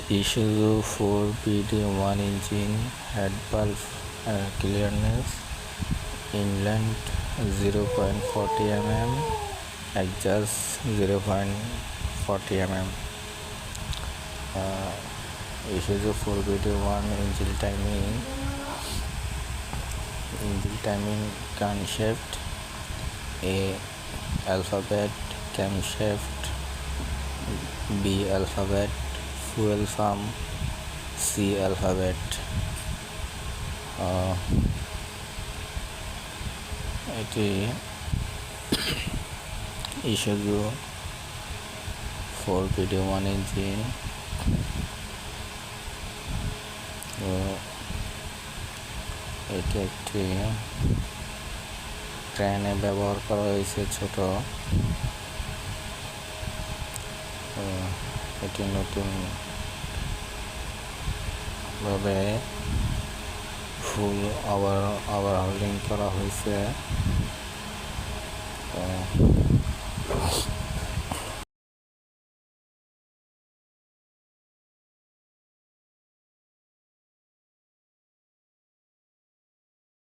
ISUZU 4PD1 engine, head valve clearness, inlet 0.40 mm, exhaust 0.40 mm. ISUZU 4PD1 engine timing camshaft, A alphabet camshaft, B alphabet fuel pump, C alphabet এটি ISUZU 4PD1 engine. এটি একটি ট্রেনে ব্যবহার করা হয়েছে ছোট। এটি নতুন ভাবে ফুল ওভারহলিং করা হয়েছে।